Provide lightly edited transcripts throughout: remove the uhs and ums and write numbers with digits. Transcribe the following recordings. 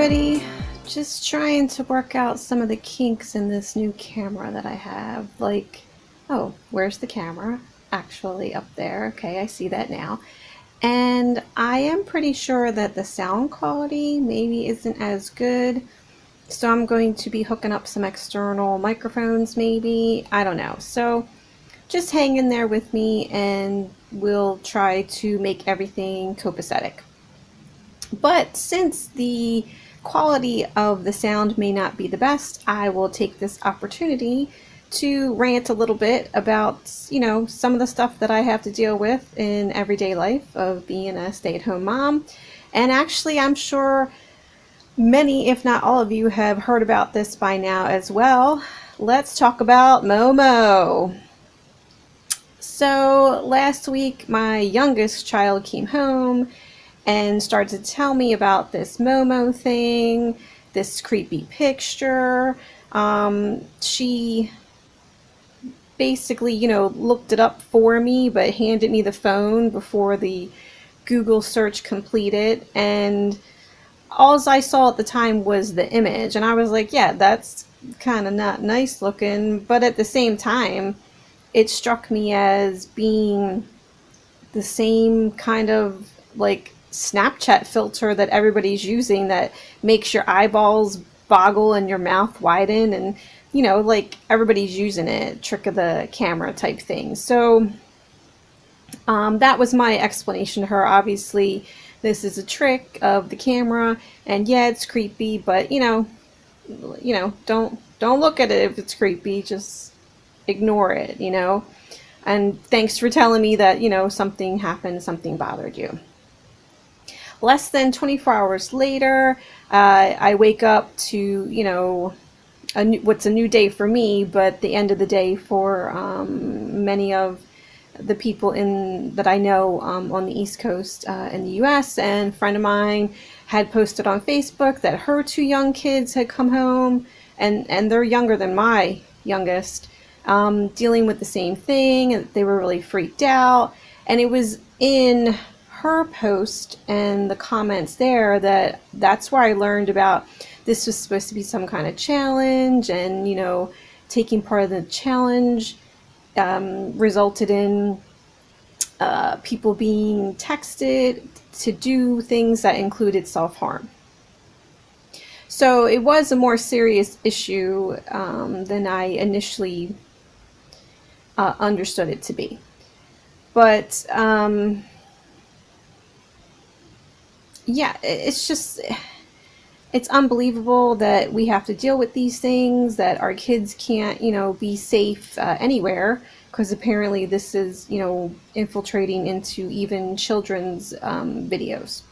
everybody. Just trying to work out some of the kinks in this new camera that I have. Like, oh, where's the camera? Actually up there. Okay, I see that now. And I am pretty sure that the sound quality maybe isn't as good. So I'm going to be hooking up some external microphones maybe. I don't know. So just hang in there with me and we'll try to make everything copacetic. But since the quality of the sound may not be the best, I will take this opportunity to rant a little bit about, some of the stuff that I have to deal with in everyday life of being a stay-at-home mom. And actually, I'm sure many, if not all of you, have heard about this by now as well. Let's talk about Momo. So last week, my youngest child came home and started to tell me about this Momo thing, this creepy picture. She basically, looked it up for me, but handed me the phone before the Google search completed. And all I saw at the time was the image. And I was like, yeah, that's kind of not nice looking. But at the same time, it struck me as being the same kind of like Snapchat filter that everybody's using that makes your eyeballs boggle and your mouth widen, and like everybody's using it, trick of the camera type thing. So that was my explanation to her. Obviously this is a trick of the camera, and yeah, it's creepy, but don't look at it if it's creepy, just ignore it, and thanks for telling me that something happened, something bothered you. Less than 24 hours later, I wake up to, what's a new day for me, but the end of the day for many of the people that I know on the East Coast in the US. And a friend of mine had posted on Facebook that her two young kids had come home, and they're younger than my youngest, dealing with the same thing, and they were really freaked out. And it was in her post and the comments there that's where I learned about this was supposed to be some kind of challenge, and taking part of the challenge resulted in people being texted to do things that included self-harm. So it was a more serious issue than I initially understood it to be. But yeah, it's unbelievable that we have to deal with these things, that our kids can't, be safe anywhere, because apparently this is, infiltrating into even children's videos.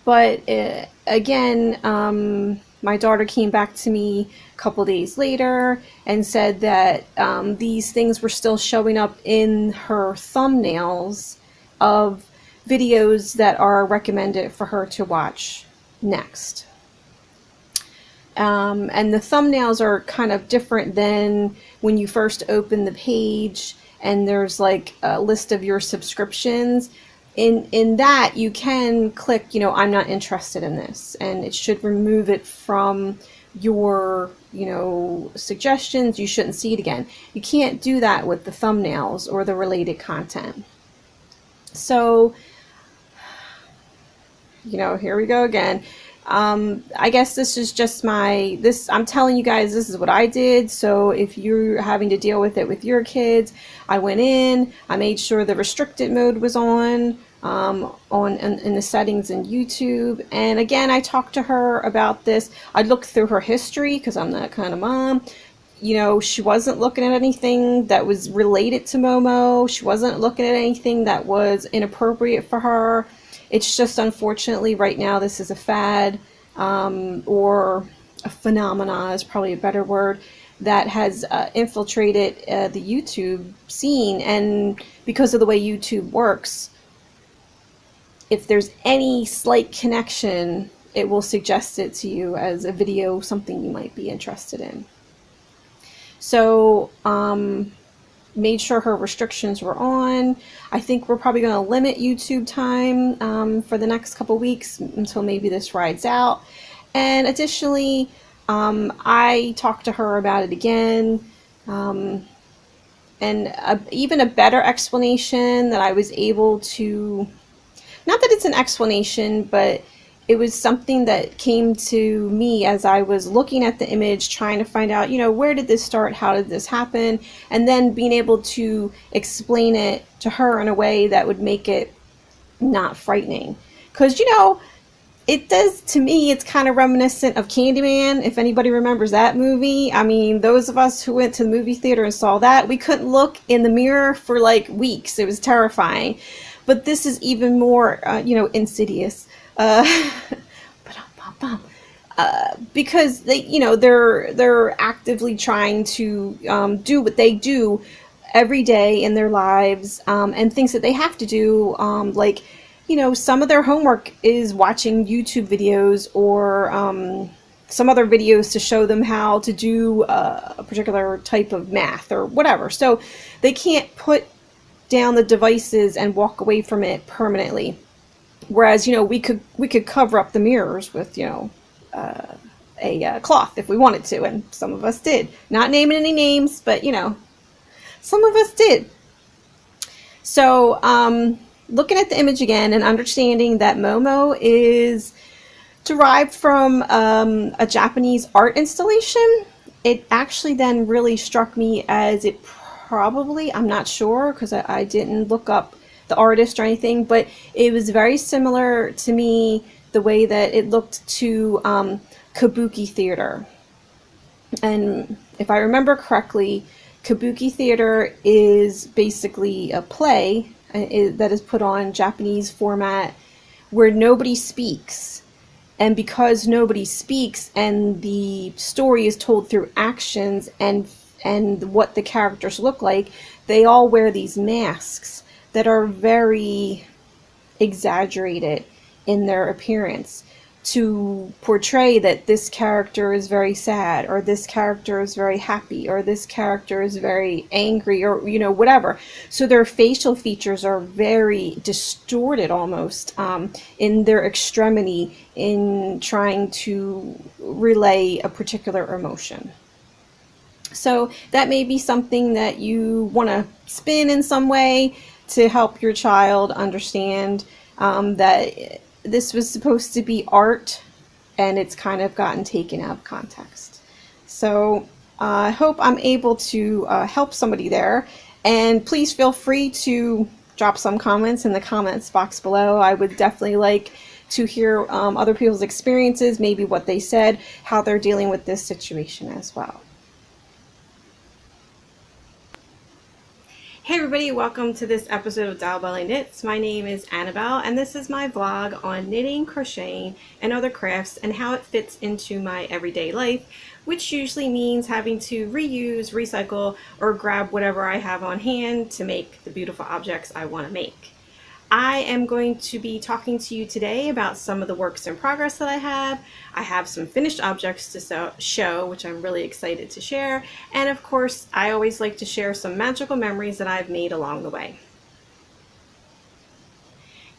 But again, my daughter came back to me a couple days later and said that these things were still showing up in her thumbnails of videos that are recommended for her to watch next. And the thumbnails are kind of different than when you first open the page and there's like a list of your subscriptions. In that you can click, I'm not interested in this, and it should remove it from your, suggestions. You shouldn't see it again. You can't do that with the thumbnails or the related content. So, here we go again. I guess this is just I'm telling you guys, this is what I did. So if you're having to deal with it with your kids, I went in, I made sure the restricted mode was on in the settings in YouTube. And again, I talked to her about this. I looked through her history because I'm that kind of mom. She wasn't looking at anything that was related to Momo. She wasn't looking at anything that was inappropriate for her. It's just, unfortunately, right now this is a fad, or a phenomena is probably a better word, that has infiltrated the YouTube scene. And because of the way YouTube works, if there's any slight connection, it will suggest it to you as a video, something you might be interested in. So made sure her restrictions were on. I think we're probably going to limit YouTube time for the next couple weeks until maybe this rides out. And additionally, I talked to her about it again. And even a better explanation that I was able to, not that it's an explanation, but it was something that came to me as I was looking at the image, trying to find out, where did this start? How did this happen? And then being able to explain it to her in a way that would make it not frightening. Because, it does, to me, it's kind of reminiscent of Candyman, if anybody remembers that movie. I mean, those of us who went to the movie theater and saw that, we couldn't look in the mirror for like weeks. It was terrifying. But this is even more, insidious. Because they're actively trying to do what they do every day in their lives, and things that they have to do, like, some of their homework is watching YouTube videos or some other videos to show them how to do a particular type of math or whatever. So they can't put down the devices and walk away from it permanently. Whereas, we could cover up the mirrors with, a cloth if we wanted to, and some of us did. Not naming any names, but, some of us did. So, looking at the image again and understanding that Momo is derived from a Japanese art installation, it actually then really struck me as it probably, I'm not sure because I didn't look up the artist or anything, but it was very similar to me the way that it looked to Kabuki theater. And if I remember correctly, Kabuki theater is basically a play that is put on Japanese format where nobody speaks. And because nobody speaks and the story is told through actions and what the characters look like, they all wear these masks that are very exaggerated in their appearance to portray that this character is very sad, or this character is very happy, or this character is very angry, or whatever. So their facial features are very distorted almost, in their extremity in trying to relay a particular emotion. So that may be something that you want to spin in some way to help your child understand that this was supposed to be art and it's kind of gotten taken out of context. So I hope I'm able to help somebody there. And please feel free to drop some comments in the comments box below. I would definitely like to hear other people's experiences, maybe what they said, how they're dealing with this situation as well. Hey everybody, welcome to this episode of Dial Belly Knits. My name is Annabelle and this is my vlog on knitting, crocheting, and other crafts and how it fits into my everyday life, which usually means having to reuse, recycle, or grab whatever I have on hand to make the beautiful objects I want to make. I am going to be talking to you today about some of the works in progress that I have. I have some finished objects to show, which I'm really excited to share. And of course, I always like to share some magical memories that I've made along the way.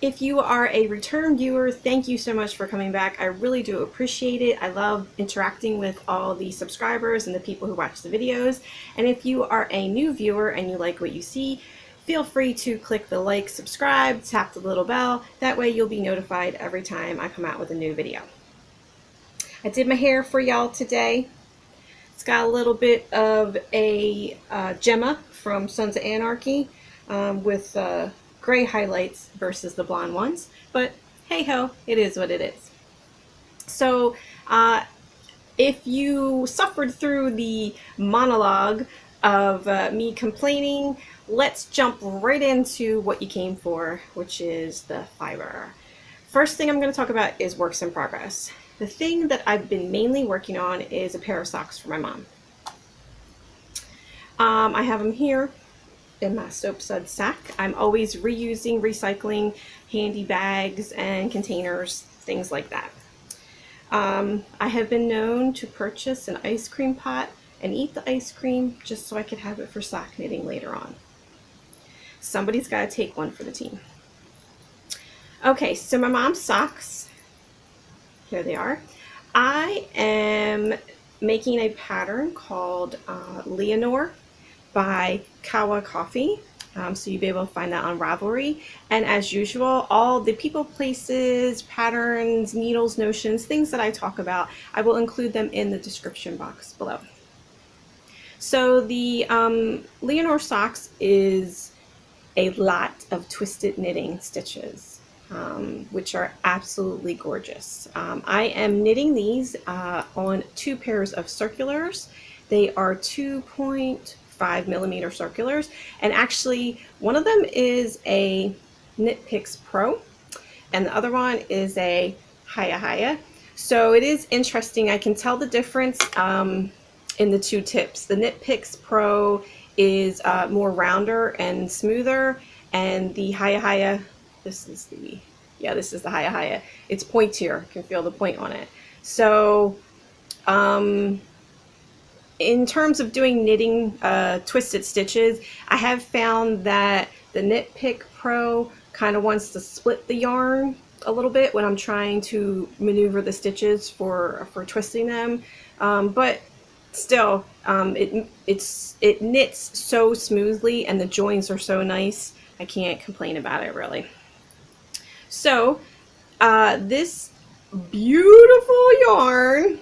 If you are a return viewer, thank you so much for coming back. I really do appreciate it. I love interacting with all the subscribers and the people who watch the videos. And if you are a new viewer and you like what you see, feel free to click the like, subscribe, tap the little bell. That way you'll be notified every time I come out with a new video. I did my hair for y'all today. It's got a little bit of a Gemma from Sons of Anarchy with gray highlights versus the blonde ones. But hey ho, it is what it is. So if you suffered through the monologue of me complaining, let's jump right into what you came for, which is the fiber. First thing I'm going to talk about is works in progress. The thing that I've been mainly working on is a pair of socks for my mom. I have them here in my soap sud sack. I'm always reusing, recycling handy bags and containers, things like that. I have been known to purchase an ice cream pot and eat the ice cream just so I could have it for sock knitting later on. Somebody's got to take one for the team. Okay, so my mom's socks, here they are. I am making a pattern called Leonore by Kawa Coffee. So you'll be able to find that on Ravelry. And as usual, all the people, places, patterns, needles, notions, things that I talk about, I will include them in the description box below. So the Leonore socks is a lot of twisted knitting stitches, which are absolutely gorgeous. I am knitting these on 2 pairs of circulars. They are 2.5 millimeter circulars, and actually one of them is a Knit Picks Pro and the other one is a Haya Haya. So it is interesting. I can tell the difference in the 2 tips. The Knit Picks Pro is more rounder and smoother, and the Haya Haya, this is the Haya Haya. It's pointier. You can feel the point on it. So in terms of doing knitting twisted stitches, I have found that the Knit Pick Pro kind of wants to split the yarn a little bit when I'm trying to maneuver the stitches for twisting them, but still it knits so smoothly and the joins are so nice. I can't complain about it really. So this beautiful yarn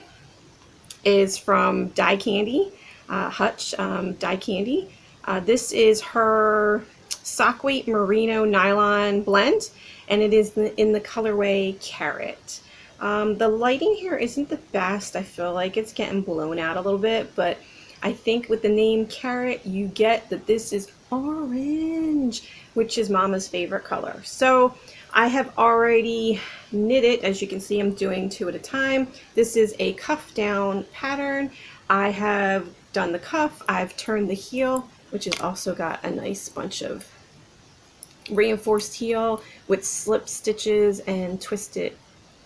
is from Dye Candy, Hutch Dye Candy. This is her sock weight merino nylon blend, and it is in the colorway Carrot. The lighting here isn't the best. I feel like it's getting blown out a little bit, but I think with the name Carrot, you get that this is orange, which is Mama's favorite color. So I have already knitted. As you can see, I'm doing 2 at a time. This is a cuff down pattern. I have done the cuff, I've turned the heel, which has also got a nice bunch of reinforced heel with slip stitches and twisted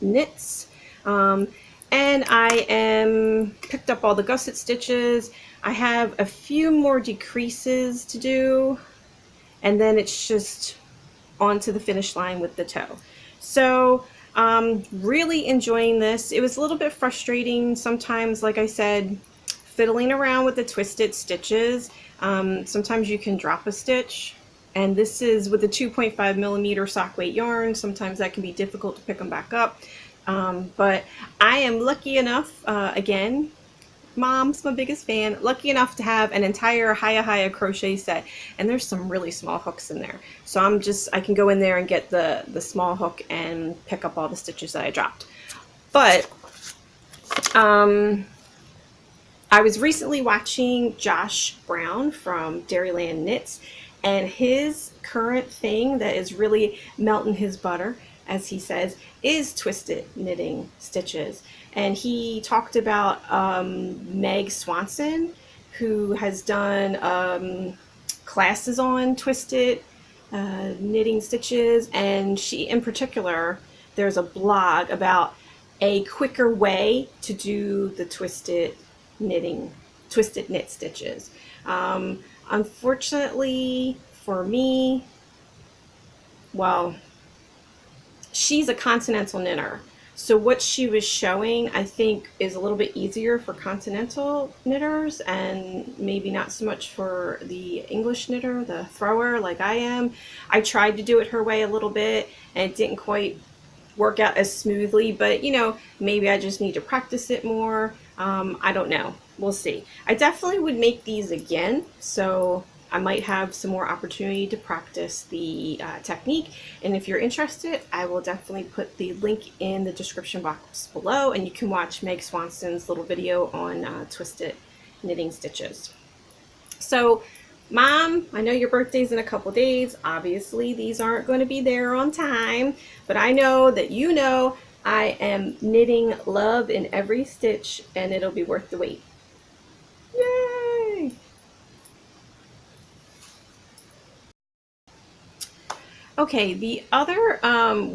knits. And I am picked up all the gusset stitches. I have a few more decreases to do, and then it's just on to the finish line with the toe. So really enjoying this. It was a little bit frustrating sometimes, like I said, fiddling around with the twisted stitches. Sometimes you can drop a stitch, and this is with the 2.5 millimeter sock weight yarn. Sometimes that can be difficult to pick them back up. But I am lucky enough, again, Mom's my biggest fan, lucky enough to have an entire Haya Haya crochet set, and there's some really small hooks in there. So I can go in there and get the small hook and pick up all the stitches that I dropped. But I was recently watching Josh Brown from Dairyland Knits, and his current thing that is really melting his butter, as he says, is twisted knitting stitches. And he talked about Meg Swanson, who has done classes on twisted knitting stitches, and she in particular, there's a blog about a quicker way to do the twisted knit stitches. Unfortunately for me, well, she's a continental knitter, so what she was showing I think is a little bit easier for continental knitters and maybe not so much for the English knitter, the thrower like I am. I tried to do it her way a little bit and it didn't quite work out as smoothly, but you know, maybe I just need to practice it more. I don't know, we'll see. I definitely would make these again, so I might have some more opportunity to practice the technique, and if you're interested, I will definitely put the link in the description box below, and you can watch Meg Swanson's little video on twisted knitting stitches. So Mom, I know your birthday's in a couple days. Obviously these aren't going to be there on time, but I know that you know I am knitting love in every stitch, and it'll be worth the wait. Yay! Okay, the other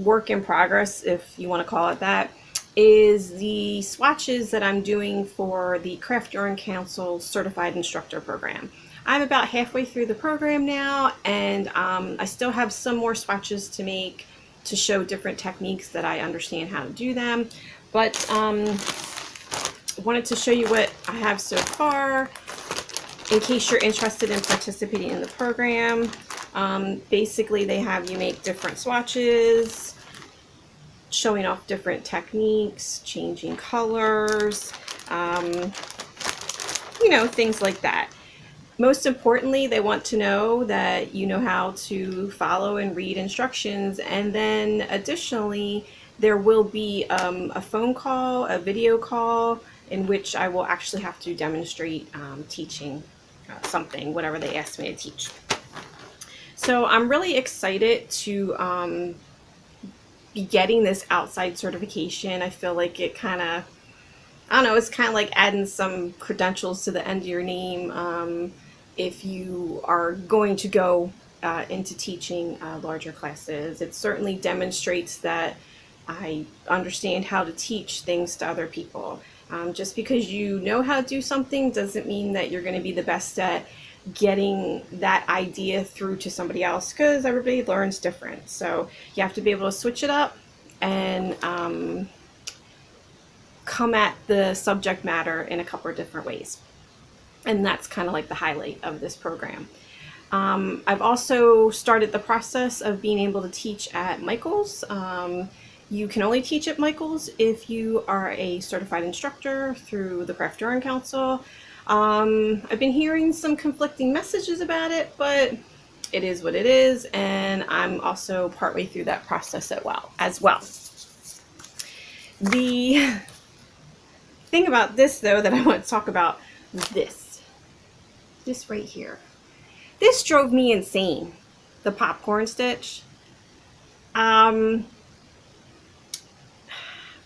work in progress, if you want to call it that, is the swatches that I'm doing for the Craft Yarn Council Certified Instructor Program. I'm about halfway through the program now, and I still have some more swatches to make to show different techniques that I understand how to do them. But wanted to show you what I have so far in case you're interested in participating in the program. Basically, they have you make different swatches, showing off different techniques, changing colors, you know, things like that. Most importantly, they want to know that you know how to follow and read instructions. And then additionally, there will be a phone call, a video call, in which I will actually have to demonstrate teaching something, whatever they ask me to teach. So I'm really excited to be getting this outside certification. I feel like it kind of, I don't know, it's kind of like adding some credentials to the end of your name if you are going to go into teaching larger classes. It certainly demonstrates that I understand how to teach things to other people. Just because you know how to do something doesn't mean that you're going to be the best at getting that idea through to somebody else, because everybody learns different. So you have to be able to switch it up and come at the subject matter in a couple of different ways. And that's kind of like the highlight of this program. I've also started the process of being able to teach at Michael's. You can only teach at Michael's if you are a certified instructor through the Craft Yarn Council. I've been hearing some conflicting messages about it, but it is what it is, and I'm also partway through that process as well. The thing about this, though, that I want to talk about is this right here. This drove me insane, the popcorn stitch.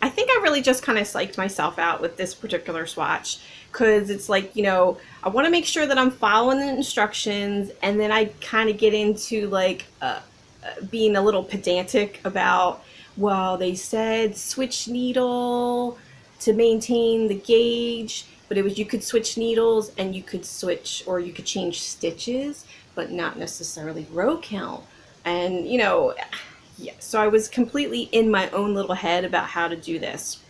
I think I really just kind of psyched myself out with this particular swatch, because it's like, you know, I want to make sure that I'm following the instructions, and then I kind of get into like being a little pedantic about, well, they said switch needle to maintain the gauge, but it was, you could switch needles and you could switch, or you could change stitches, but not necessarily row count. And, you know, yeah, so I was completely in my own little head about how to do this.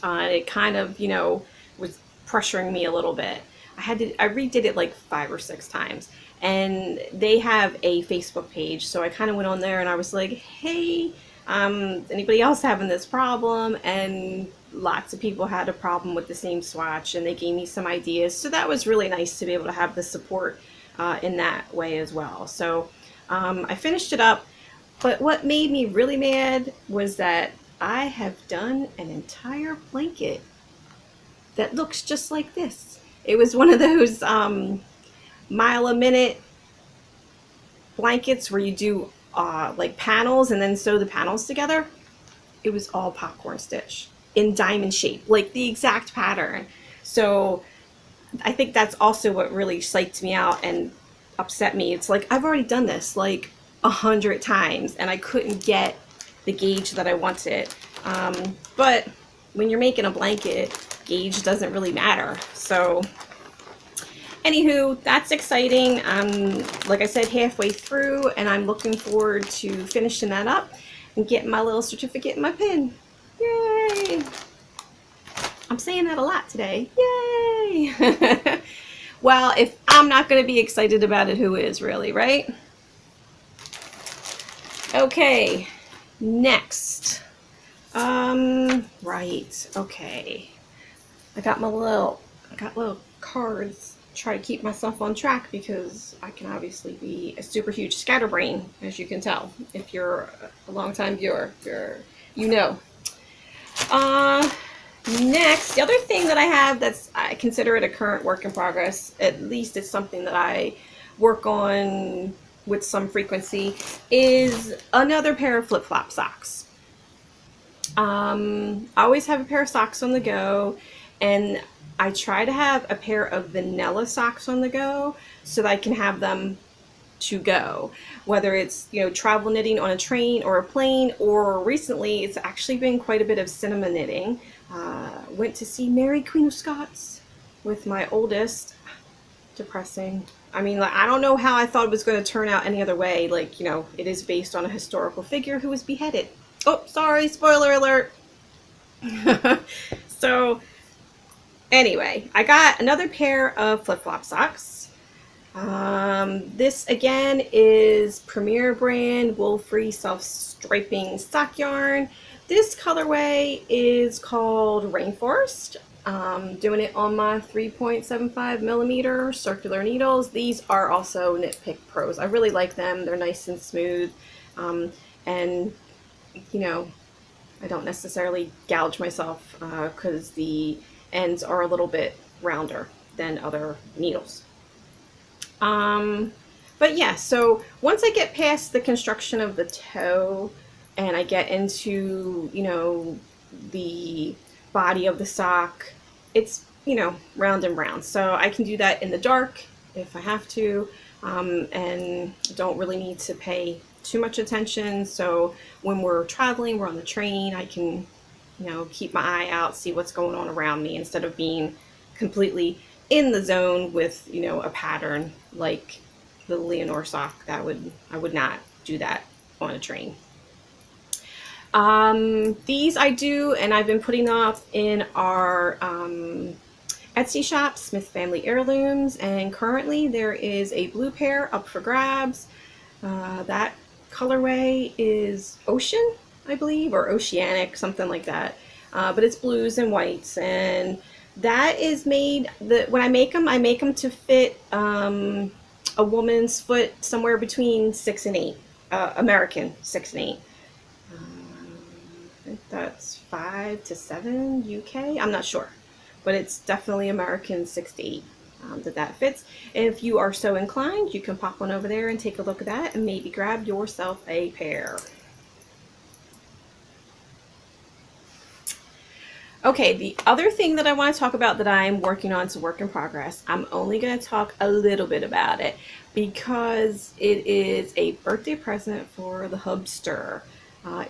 It kind of, you know, was pressuring me a little bit. I redid it like 5 or 6 times, and they have a Facebook page. So I kind of went on there and I was like, hey, anybody else having this problem? And lots of people had a problem with the same swatch, and they gave me some ideas. So that was really nice to be able to have the support in that way as well. So I finished it up. But what made me really mad was that I have done an entire blanket that looks just like this. It was one of those mile a minute blankets where you do like panels and then sew the panels together. It was all popcorn stitch in diamond shape, like the exact pattern. So I think that's also what really psyched me out and upset me. It's like, I've already done this like 100 times and I couldn't get the gauge that I wanted. But when you're making a blanket, gauge doesn't really matter. So anywho, that's exciting. I'm, like I said, halfway through, and I'm looking forward to finishing that up and getting my little certificate in my pin. Yay! I'm saying that a lot today. Yay! Well, if I'm not going to be excited about it, who is really, right? Okay, next. Right, okay. I got little cards to try to keep myself on track, because I can obviously be a super huge scatterbrain, as you can tell. If you're a long-time viewer, you know. Next, the other thing that I have I consider it a current work in progress, at least it's something that I work on with some frequency, is another pair of flip-flop socks. I always have a pair of socks on the go, and I try to have a pair of vanilla socks on the go so that I can have them to go, whether it's, you know, travel knitting on a train or a plane, or recently it's actually been quite a bit of cinema knitting. Went to see Mary Queen of Scots with my oldest. Depressing. I mean, like, I don't know how I thought it was going to turn out any other way. Like, you know, it is based on a historical figure who was beheaded. Oh, sorry, spoiler alert. So, anyway, I got another pair of flip-flop socks. This again is Premier brand wool-free self-striping sock yarn. This colorway is called Rainforest. Doing it on my 3.75 millimeter circular needles. These are also Knit Pick Pros. I really like them. They're nice and smooth. And, you know, I don't necessarily gouge myself because the ends are a little bit rounder than other needles. But yeah, so once I get past the construction of the toe and I get into, you know, the body of the sock, it's, you know, round and round. So I can do that in the dark if I have to, and don't really need to pay too much attention. So when we're traveling, we're on the train, I can, you know, keep my eye out, see what's going on around me instead of being completely in the zone with, you know, a pattern like the Leonore sock. I would not do that on a train. These I do, and I've been putting up in our Etsy shop, Smith Family Heirlooms, and currently there is a blue pair up for grabs. That colorway is Ocean, I believe, or Oceanic, something like that. But it's blues and whites, and that is made, when I make them to fit a woman's foot somewhere between 6 and 8, American 6 and 8. I think that's 5 to 7 UK. I'm not sure, but it's definitely American 6 to 8 that fits. And if you are so inclined, you can pop on over there and take a look at that and maybe grab yourself a pair. Okay, the other thing that I want to talk about that I'm working on, is a work in progress. I'm only going to talk a little bit about it because it is a birthday present for the Hubster.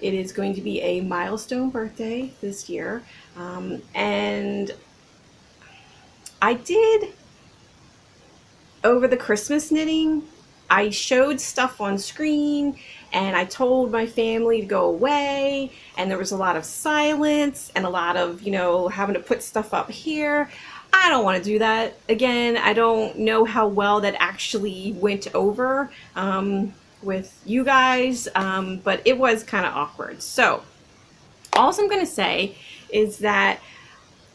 It is going to be a milestone birthday this year, and I did, over the Christmas knitting, I showed stuff on screen and I told my family to go away, and there was a lot of silence and a lot of, you know, having to put stuff up here. I don't want to do that again. I don't know how well that actually went over with you guys, but it was kind of awkward. So all I'm going to say is that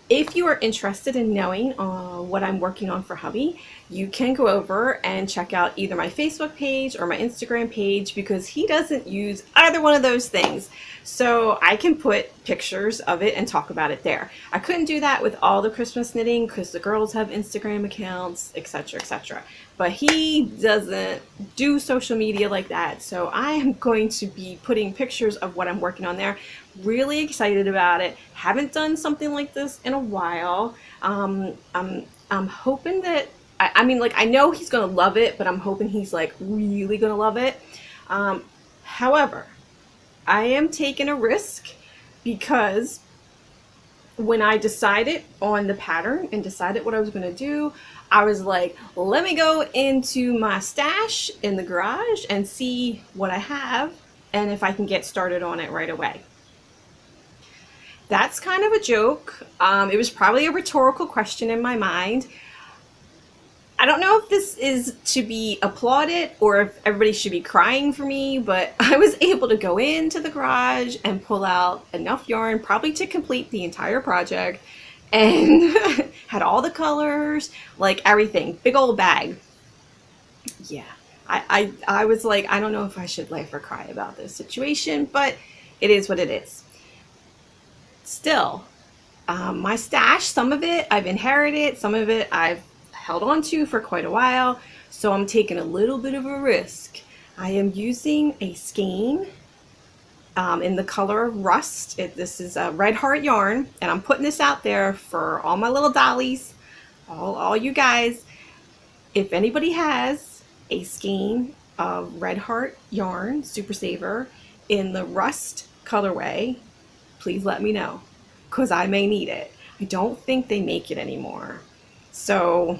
if you are interested in knowing what I'm working on for hubby, you can go over and check out either my Facebook page or my Instagram page, because he doesn't use either one of those things. So I can put pictures of it and talk about it there. I couldn't do that with all the Christmas knitting because the girls have Instagram accounts, etc., etc. But he doesn't do social media like that. So I am going to be putting pictures of what I'm working on there. Really excited about it. Haven't done something like this in a while. I'm hoping that, I mean, like, I know he's gonna love it, but I'm hoping he's like really gonna love it. However, I am taking a risk because when I decided on the pattern and decided what I was gonna do, I was like, let me go into my stash in the garage and see what I have and if I can get started on it right away. That's kind of a joke. It was probably a rhetorical question in my mind. I don't know if this is to be applauded or if everybody should be crying for me, but I was able to go into the garage and pull out enough yarn, probably to complete the entire project, and had all the colors, like everything, big old bag. Yeah, I was like, I don't know if I should laugh or cry about this situation, but it is what it is. Still, my stash, some of it I've inherited, some of it I've held on to for quite a while, so I'm taking a little bit of a risk. I am using a skein in the color of Rust. This is a Red Heart yarn, and I'm putting this out there for all my little dollies, all you guys. If anybody has a skein of Red Heart yarn, Super Saver, in the Rust colorway, please let me know, because I may need it. I don't think they make it anymore. So,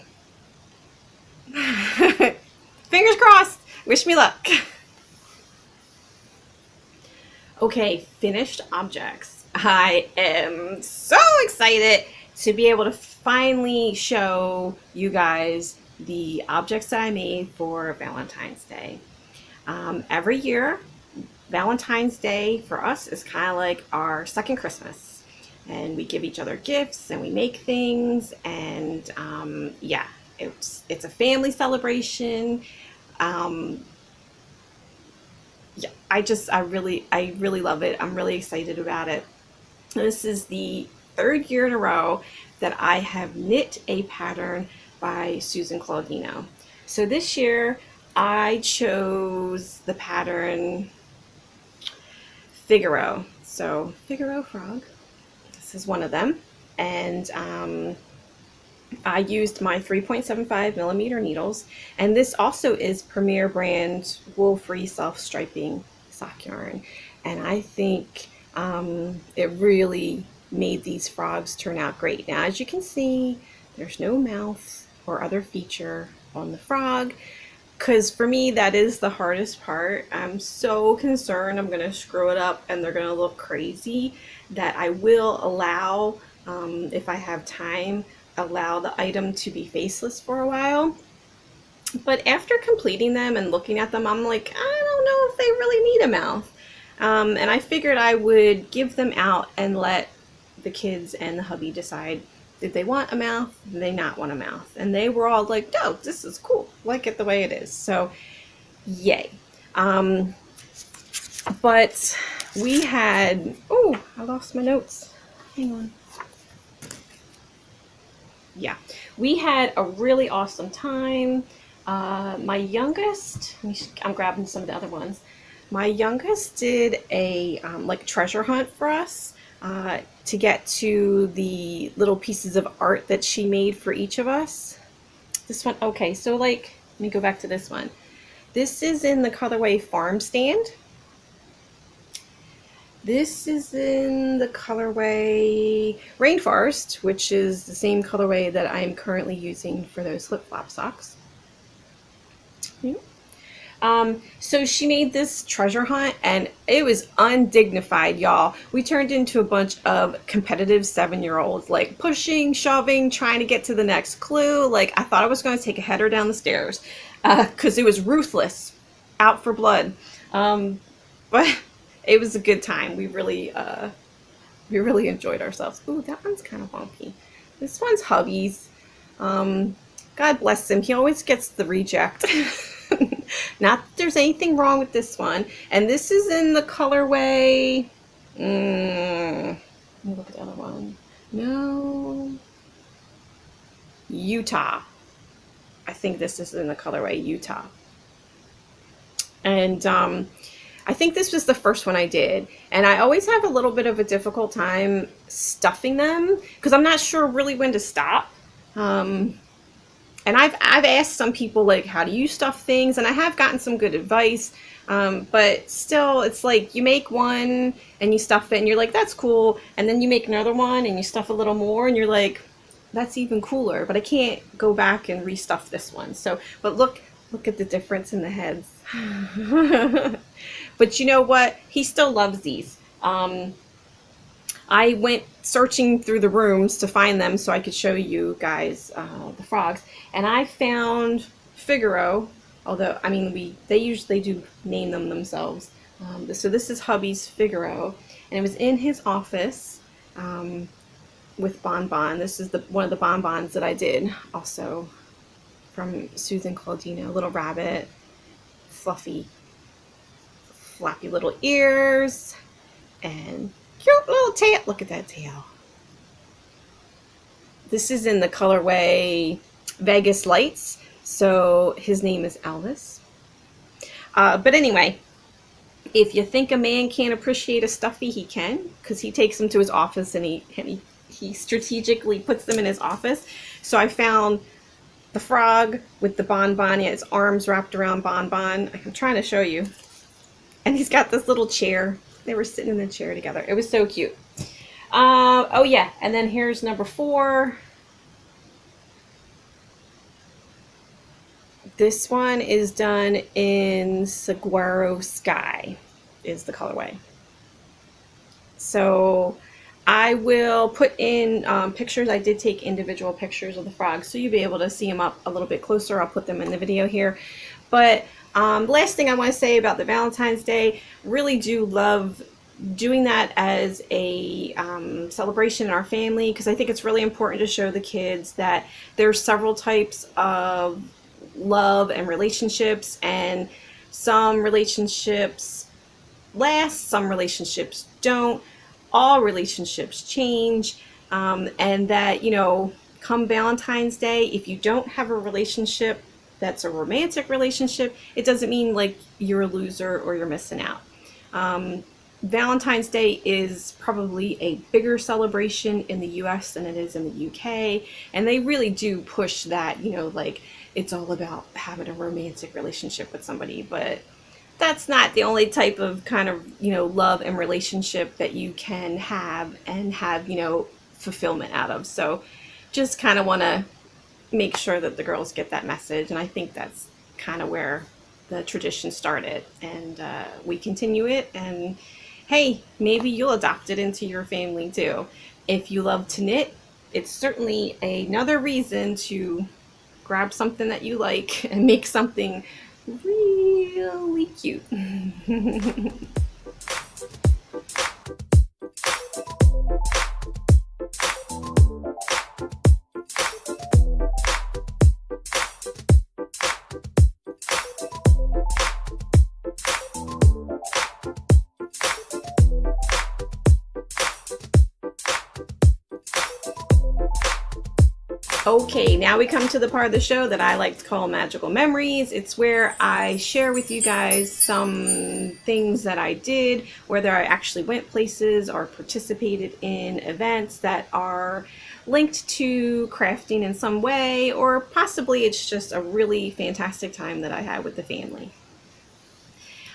fingers crossed. Wish me luck. Okay, finished objects. I am so excited to be able to finally show you guys the objects that I made for Valentine's Day. Every year, Valentine's Day for us is kind of like our second Christmas. And we give each other gifts and we make things, and yeah, it's a family celebration. Yeah, I really love it. I'm really excited about it. This is the third year in a row that I have knit a pattern by Susan Claudino. So this year I chose the pattern Figaro. So Figaro frog, this is one of them. And I used my 3.75 millimeter needles, and this also is Premier brand wool-free self-striping sock yarn, and I think it really made these frogs turn out great. Now, as you can see, there's no mouth or other feature on the frog, because for me that is the hardest part. I'm so concerned I'm going to screw it up and they're going to look crazy, that I will allow, if I have time, allow the item to be faceless for a while. But after completing them and looking at them, I'm like, I don't know if they really need a mouth. And I figured I would give them out and let the kids and the hubby decide, did they want a mouth, did they not want a mouth? And they were all like, no, this is cool, like it the way it is. So yay. But we had, oh, I lost my notes, hang on. Yeah, we had a really awesome time. My youngest, I'm grabbing some of the other ones. My youngest did a like treasure hunt for us to get to the little pieces of art that she made for each of us. This one, okay, so like, let me go back to this one. This is in the colorway Farm Stand. This is in the colorway Rainforest, which is the same colorway that I'm currently using for those flip-flop socks. So she made this treasure hunt, and it was undignified, y'all. We turned into a bunch of competitive 7-year-olds, like pushing, shoving, trying to get to the next clue. Like, I thought I was going to take a header down the stairs because it was ruthless, out for blood. But it was a good time. We really enjoyed ourselves. Ooh, that one's kind of wonky. This one's hubby's. God bless him. He always gets the reject. Not that there's anything wrong with this one. And this is in the colorway. Let me look at the other one. No. Utah. I think this is in the colorway Utah. And I think this was the first one I did, and I always have a little bit of a difficult time stuffing them because I'm not sure really when to stop. And I've asked some people, like, how do you stuff things, and I have gotten some good advice, but still, it's like you make one and you stuff it and you're like, that's cool, and then you make another one and you stuff a little more and you're like, that's even cooler, but I can't go back and restuff this one. So, but look at the difference in the heads. But you know what? He still loves these. I went searching through the rooms to find them so I could show you guys the frogs, and I found Figaro. Although, I mean, they usually do name them themselves. So this is hubby's Figaro, and it was in his office with Bonbon. This is one of the bonbons that I did also from Susan Claudino. Little rabbit, fluffy, flappy little ears, and cute little tail. Look at that tail. This is in the colorway Vegas Lights. So his name is Elvis. But anyway, if you think a man can't appreciate a stuffy, he can, because he takes them to his office and he strategically puts them in his office. So I found the frog with the bonbon. He has arms wrapped around bonbon. I'm trying to show you. And he's got this little chair. They were sitting in the chair together. It was so cute. Oh yeah, and then here's number 4. This one is done in Saguaro Sky, is the colorway. So I will put in pictures. I did take individual pictures of the frogs, so you'll be able to see them up a little bit closer. I'll put them in the video here. But last thing I want to say about the Valentine's Day, really do love doing that as a celebration in our family, because I think it's really important to show the kids that there's several types of love and relationships, and some relationships last, some relationships don't, all relationships change, and that, you know, come Valentine's Day, if you don't have a relationship that's a romantic relationship, it doesn't mean like you're a loser or you're missing out. Valentine's Day is probably a bigger celebration in the US than it is in the UK, and they really do push that, you know, like it's all about having a romantic relationship with somebody, but that's not the only type of kind of, you know, love and relationship that you can have and have, you know, fulfillment out of. So just kind of want to make sure that the girls get that message, and I think that's kind of where the tradition started, and we continue it. And hey, maybe you'll adopt it into your family too. If you love to knit, it's certainly another reason to grab something that you like and make something really cute. Okay, now we come to the part of the show that I like to call Magical Memories. It's where I share with you guys some things that I did, whether I actually went places or participated in events that are linked to crafting in some way, or possibly it's just a really fantastic time that I had with the family.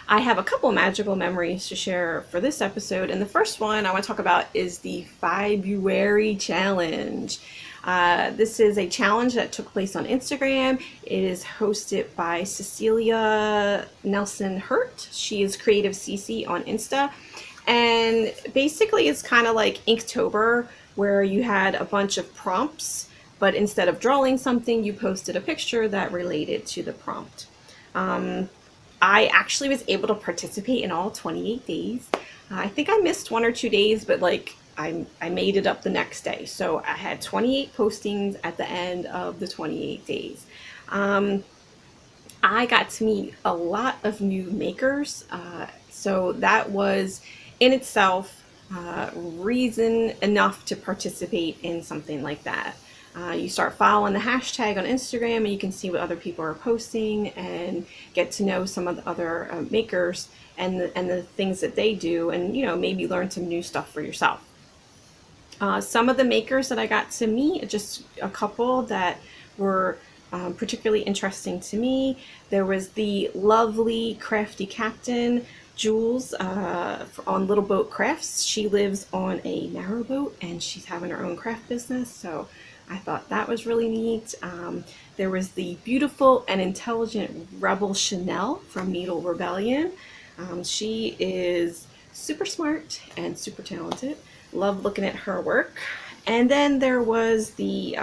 I have a couple magical memories to share for this episode, and the first one I want to talk about is the February challenge. This is a challenge that took place on Instagram. It is hosted by Cecilia Nelson Hurt. She is Creative CC on Insta. And basically it's kind of like Inktober, where you had a bunch of prompts, but instead of drawing something, you posted a picture that related to the prompt. I actually was able to participate in all 28 days. I think I missed 1 or 2 days, but like I made it up the next day. So I had 28 postings at the end of the 28 days. I got to meet a lot of new makers. So that was in itself reason enough to participate in something like that. You start following the hashtag on Instagram, and you can see what other people are posting and get to know some of the other makers and the things that they do, and, you know, maybe learn some new stuff for yourself. Some of the makers that I got to meet, just a couple that were particularly interesting to me. There was the lovely crafty captain, Jules, on Little Boat Crafts. She lives on a narrowboat and she's having her own craft business, so I thought that was really neat. There was the beautiful and intelligent Rebel Chanel from Needle Rebellion. She is super smart and super talented. Love looking at her work. And then there was the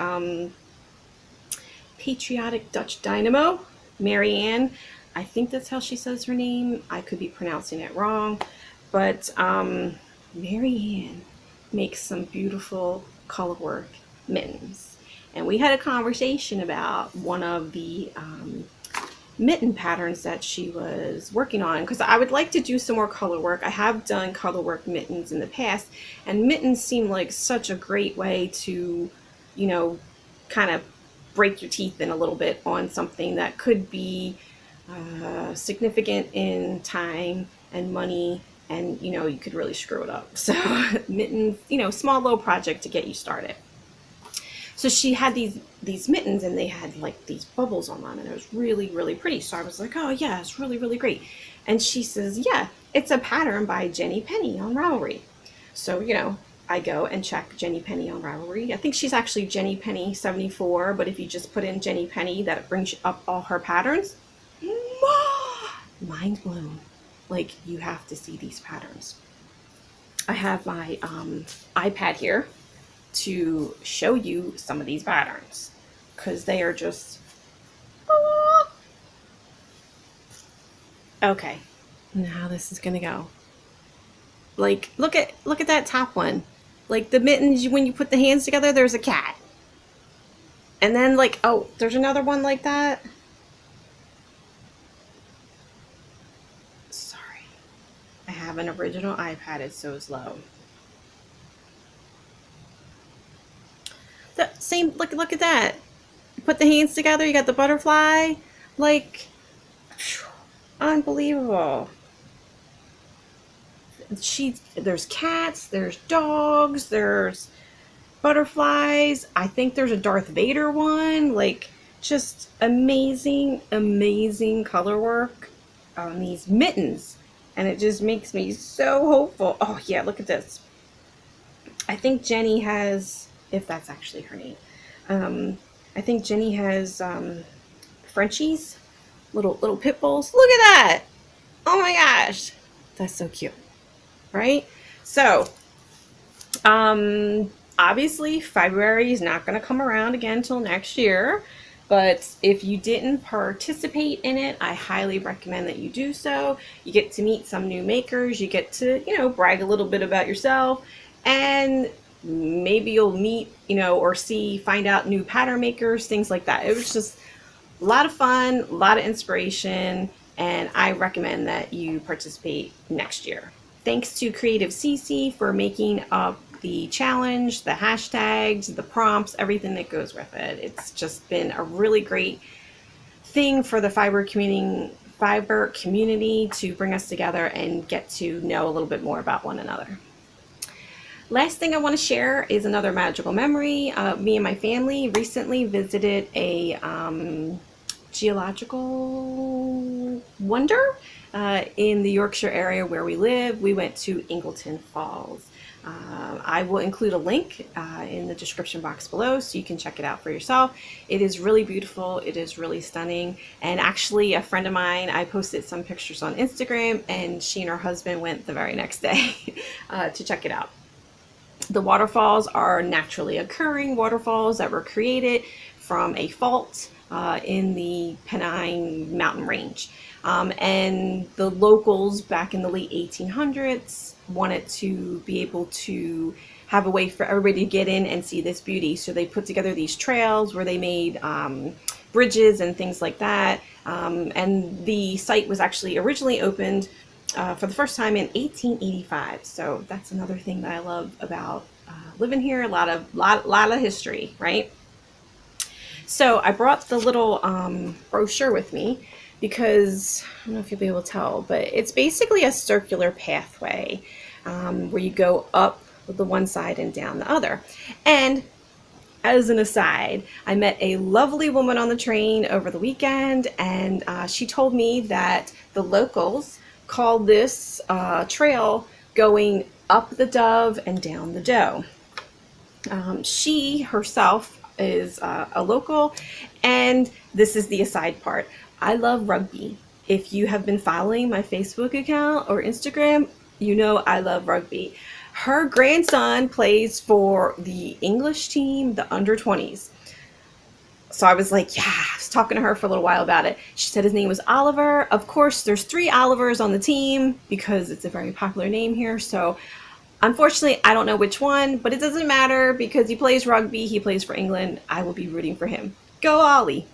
Patriotic Dutch Dynamo, Marianne. I think that's how she says her name. I could be pronouncing it wrong. But Marianne makes some beautiful color work mittens. And we had a conversation about one of the mitten patterns that she was working on, because I would like to do some more color work. I have done color work mittens in the past, and mittens seem like such a great way to, you know, kind of break your teeth in a little bit on something that could be significant in time and money, and, you know, you could really screw it up. So mittens, you know, small little project to get you started. So she had these mittens, and they had like these bubbles on them, and it was really, really pretty. So I was like, oh yeah, it's really, really great. And she says, yeah, it's a pattern by Jenny Penny on Ravelry. So, I go and check Jenny Penny on Ravelry. I think she's actually Jenny Penny 74, but if you just put in Jenny Penny, that brings up all her patterns. Mind blown. Like, you have to see these patterns. I have my iPad here to show you some of these patterns because they are just okay. Now this is gonna go. Like, look at that top one. Like the mittens, when you put the hands together, there's a cat. And then like, oh, there's another one like that. Sorry. I have an original iPad, it's so slow. The same, look at that. Put the hands together, you got the butterfly. Like, unbelievable. There's cats, there's dogs, there's butterflies. I think there's a Darth Vader one. Like, just amazing, amazing color work on these mittens. And it just makes me so hopeful. Oh yeah, look at this. I think Jenny has, if that's actually her name, I think Jenny has Frenchies, little pit bulls. Look at that! Oh my gosh, that's so cute, right? So, obviously February is not going to come around again until next year, but if you didn't participate in it, I highly recommend that you do so. You get to meet some new makers, you get to, brag a little bit about yourself, and maybe you'll meet, or find out new pattern makers, things like that. It was just a lot of fun, a lot of inspiration, and I recommend that you participate next year. Thanks to Creative CC for making up the challenge, the hashtags, the prompts, everything that goes with it. It's just been a really great thing for the fiber community to bring us together and get to know a little bit more about one another. Last thing I want to share is another magical memory. Me and my family recently visited a geological wonder in the Yorkshire area where we live. We went to Ingleton Falls. I will include a link in the description box below so you can check it out for yourself. It is really beautiful. It is really stunning. And actually, a friend of mine, I posted some pictures on Instagram, and she and her husband went the very next day to check it out. The waterfalls are naturally occurring waterfalls that were created from a fault in the Pennine mountain range. And the locals back in the late 1800s wanted to be able to have a way for everybody to get in and see this beauty. So they put together these trails where they made bridges and things like that. And the site was actually originally opened for the first time in 1885. So that's another thing that I love about living here. A lot of history, right? So I brought the little brochure with me because I don't know if you'll be able to tell, but it's basically a circular pathway where you go up the one side and down the other. And as an aside, I met a lovely woman on the train over the weekend, and she told me that the locals call this trail going up the Dove and down the Doe. She herself is a local, and this is the aside part. I love rugby. If you have been following my Facebook account or Instagram, you know I love rugby. Her grandson plays for the English team, the under 20s. So I was like, yeah, I was talking to her for a little while about it. She said his name was Oliver. Of course, there's 3 Olivers on the team because it's a very popular name here. So unfortunately, I don't know which one, but it doesn't matter because he plays rugby. He plays for England. I will be rooting for him. Go Ollie.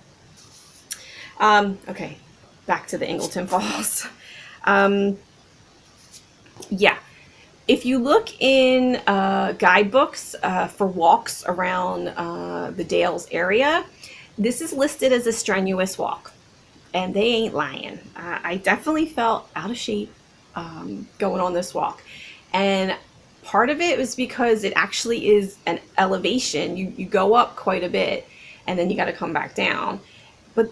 Okay, back to the Ingleton Falls. Yeah. If you look in guidebooks for walks around the Dales area, this is listed as a strenuous walk, and they ain't lying. I definitely felt out of shape going on this walk, and Part of it was because it actually is an elevation. You go up quite a bit and then you got to come back down. But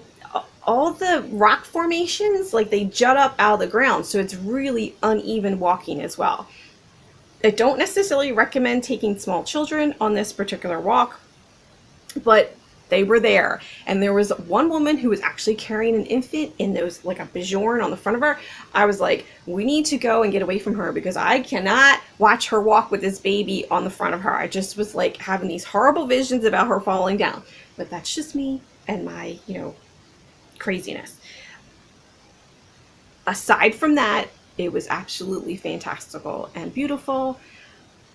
all the rock formations, like they jut up out of the ground, so it's really uneven walking as well. I don't necessarily recommend taking small children on this particular walk, but they were there. And there was one woman who was actually carrying an infant, and there was like a bjorn on the front of her. I was like, we need to go and get away from her because I cannot watch her walk with this baby on the front of her. I just was like having these horrible visions about her falling down. But that's just me and my, craziness. Aside from that, it was absolutely fantastical and beautiful.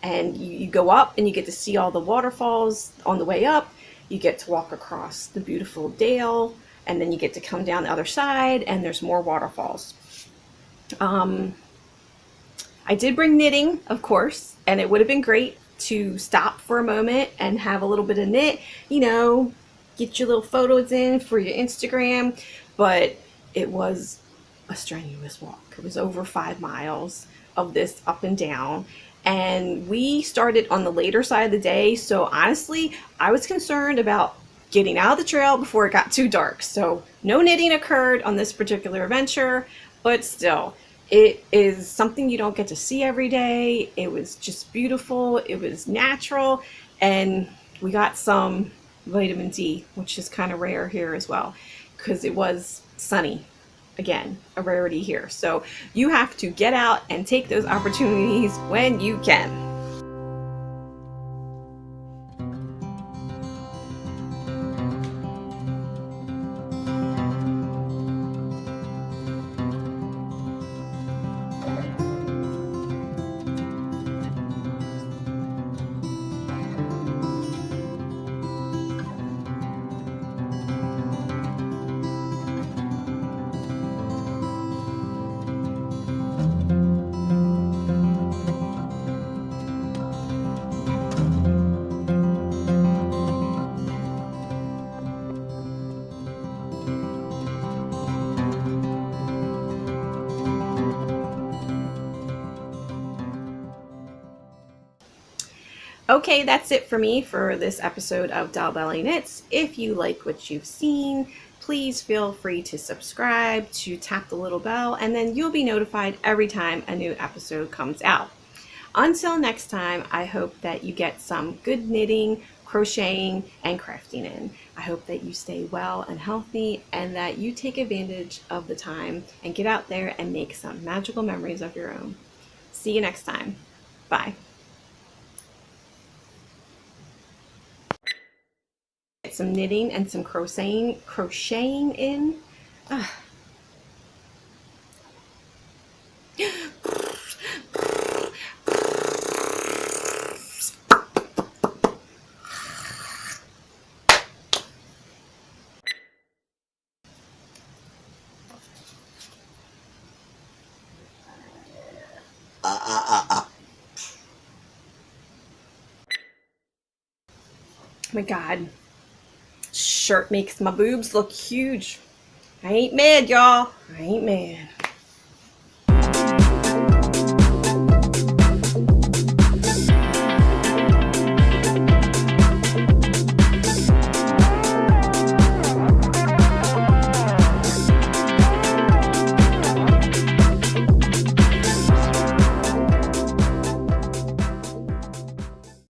And you go up and you get to see all the waterfalls on the way up. You get to walk across the beautiful dale, and then you get to come down the other side and there's more waterfalls. I did bring knitting, of course, and it would have been great to stop for a moment and have a little bit of knit, get your little photos in for your Instagram, but it was a strenuous walk. It was over 5 miles of this up and down. And we started on the later side of the day, so honestly, I was concerned about getting out of the trail before it got too dark. So no knitting occurred on this particular adventure, but still, it is something you don't get to see every day. It was just beautiful, it was natural, and we got some vitamin D, which is kind of rare here as well, because it was sunny. Again, a rarity here. So you have to get out and take those opportunities when you can. Okay, that's it for me for this episode of Doll Belly Knits. If you like what you've seen, please feel free to subscribe, to tap the little bell, and then you'll be notified every time a new episode comes out. Until next time, I hope that you get some good knitting, crocheting, and crafting in. I hope that you stay well and healthy, and that you take advantage of the time and get out there and make some magical memories of your own. See you next time. Bye. Get some knitting and some crocheting in. Ugh. My God, shirt makes my boobs look huge. I ain't mad, y'all. I ain't mad.